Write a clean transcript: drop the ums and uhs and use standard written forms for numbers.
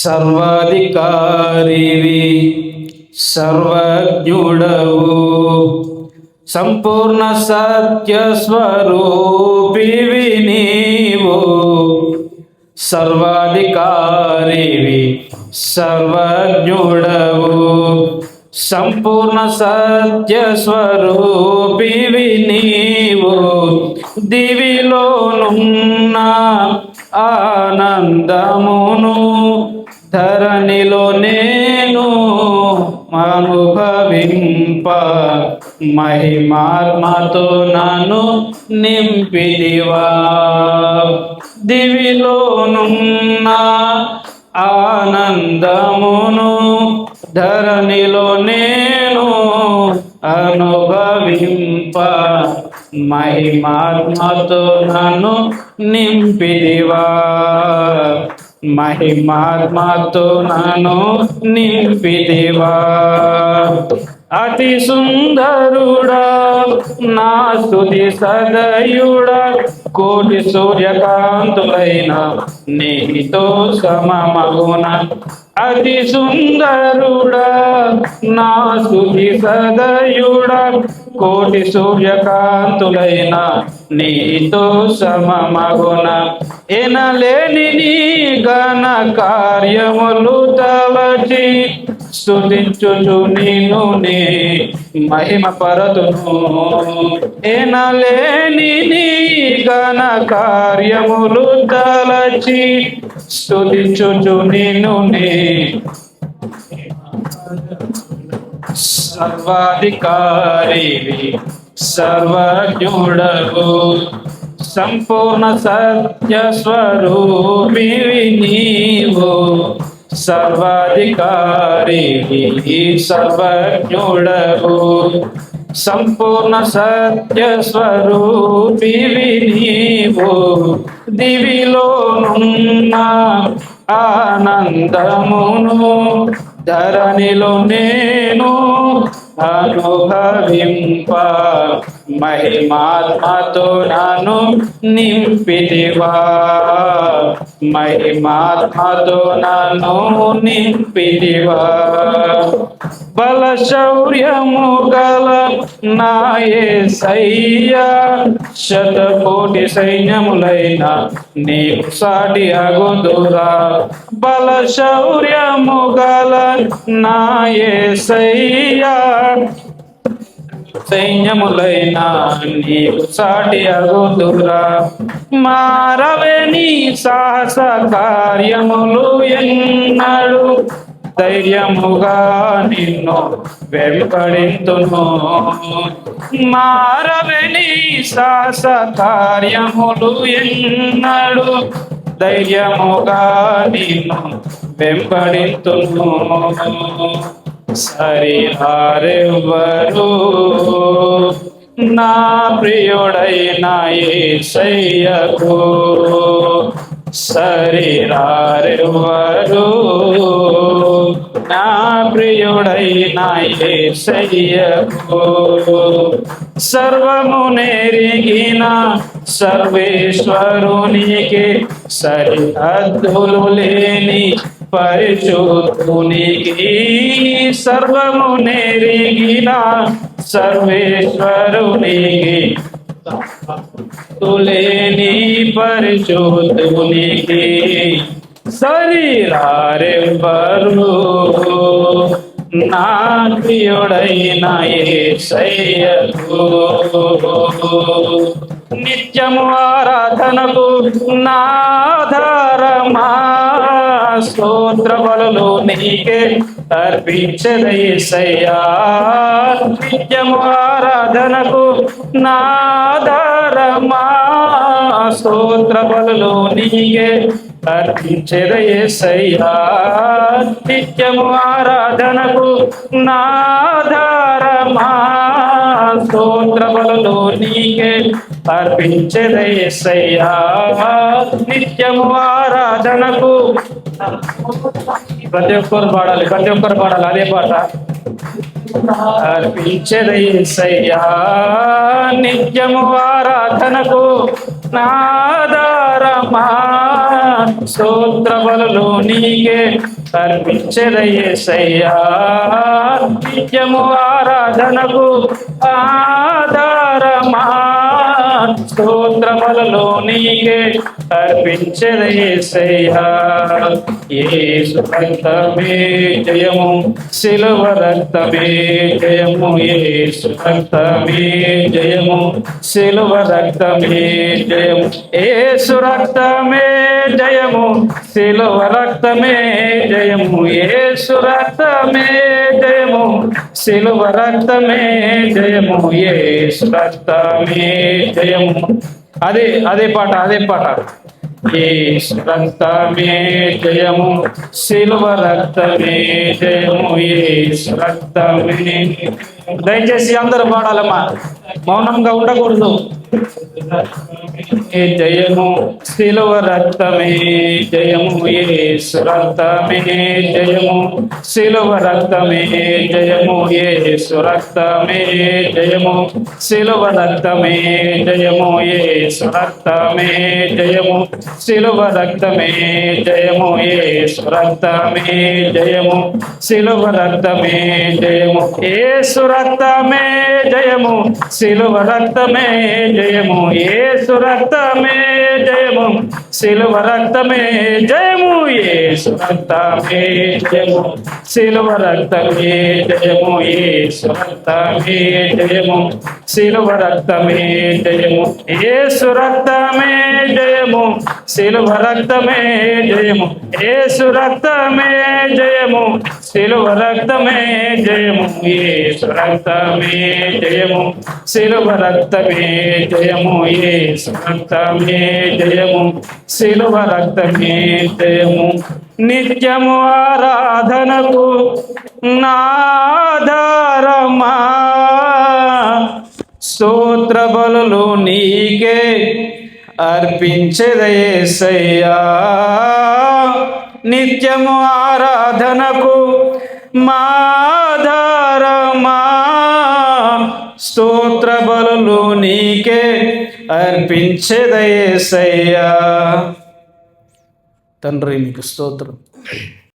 సర్వాధికారివి సర్వజ్ఞుడవు సంపూర్ణ సత్య స్వరూపివి నీవు సర్వాధికారివి సర్వజ్ఞుడవు సంపూర్ణ సత్య స్వరూపివి నీవు దివిలోనున్న ఆనందమును ధరణిలో నేను అనుభవింప మహిమాత్మతో నన్ను నింపిదివా దివిలోనున్న ఆనందమును ధరణిలో నేను అనుభవింప మహిమాత్మతో నన్ను నింపిదివా మహిమాత్మతో నన్ను నింపిదివా అతి సుందరుడా నా స్తుతి సదయుడా కోటి సూర్యకాంతులైన నీతో సమమగున అతి సుందరుడా నా స్తుతి సదయుడా కోటి సూర్యకాంతులైన నీతో సమమగున ఎనలేని నీ ఘన కార్యములు తలచి స్తుతించుచు నిన్ను నే మహిమ పరతును ఎనలేని నీ ఘన కార్యములు తలచి స్తుతించుచు నిన్ను నే సర్వాధికారివి సర్వజ్ఞుడవు సంపూర్ణ సత్య స్వరూపివి నీవు సర్వాధికారివి సర్వజ్ఞుడవు సంపూర్ణ సత్య స్వరూపివి నీవు దివిలోనున్న ఆనందమును ధరణిలో నేను అనుభవింప మహిమాత్మతో నన్ను నింపిదివా మహిమాత్మతో నన్ను నింపిదివా బల శౌర్యము గల నా యేసయ్యా శతకోటి సైన్యములైన నీకు సాటి అగుదురా బల శౌర్యము గల నా యేసయ్యా సైన్యములైన నీకు సాటి అగుదురా మారవే నీ సాహస కార్యములు ఎన్నడు ధైర్యముగా నిన్ను వెంబడింతును మారవే నీ సాహస కార్యములు ఎన్నడు ధైర్యముగా నిన్ను వెంబడింతును సరిహారెవ్వరు నా ప్రియుడైన యేసయ్యకు సరిహారెవ్వరు నా ప్రియుడైన యేసయ్యకు సర్వము నెరిగిన సర్వేశ్వరునికి సరిహద్దులు లేని పరిశుద్ధునికి సర్వము నెరిగిన సర్వేశ్వరునికి తులేని పరిశుద్ధునికి శరీరారెవ్వరు నా ప్రియుడైన యేసయ్యకు నిత్యము ఆరాధనకు నాధారమా స్తోత్ర బలులు నీకే అర్పించెద యేసయ్యా నిత్యము ఆరాధనకు నాధారమా స్తోత్ర బలులు నీకే అర్పించెద యేసయ్యా నిత్యము ఆరాధనకు నాధారమా స్తోత్ర బలులు నీకే అర్పించెద యేసయ్యా నిత్యము ఆరాధనకు ప్రతి ఒక్కరు పాడాలి అదే పాట అర్పించెద యేసయ్యా నిత్యము ఆరాధనకు నాదారమా స్తోత్ర బలులు నీకే అర్పించెద యేసయ్యా నిత్యము ఆరాధనకు ఆధారమా స్తోత్ర బలులు నీకే అర్పించెద యేసయ్యా యేసు రక్తమే జయము సిలువ రక్తమే జయము యేసు రక్తమే జయము సిలువ రక్తమే జయము యేసు రక్తమే జయము సిలువ రక్తమే జయము యేసు రక్తమే జయము సిలువ రక్తమే జయము యేసు రక్తమే జయము అదే పాట యేసు రక్తమే జయము సిలువ రక్తమే జయము యేసు రక్తమే దయచేసి అందరూ పాడాలమ్మా మౌనంగా ఉండకూడదు జయము సిలువ రక్తమే జయము యేసు రక్తమే జయము సిలువ రక్తమే జయము యేసు రక్తమే జయము సిలువ రక్తమే జయము యేసు రక్తమే జయము సిలువ రక్తమే జయము యేసు రక్తమే జయము సిలువ రక్తమే జయము యేసు రక్తమే జయము సిలువ రక్తమే జయము యేసు రక్తమే జయము సిలువ రక్తమే జయము యేసు రక్తమే జయము సిలువ రక్తమే జయము యేసు రక్తమే జయము సిలువ రక్తమే జయము యేసు రక్తమే జయము సిలువ రక్తమే జయము యేసు రక్తమే జయము సిలువ రక్తమే జయము యేసు రక్తమే జయము సిలువ రక్తమే జయము యేసు రక్తమే జయము సిలువ రక్తమే జయము నిత్యము ఆరాధనకు నాధారమా స్తోత్ర బలులు నీకే అర్పించెద యేసయ్యా నిత్యము ఆరాధనకు మాధారమా స్తోత్ర బలులు నీకే అర్పించెద యేసయ్యా తండ్రి నీకు స్తోత్రం.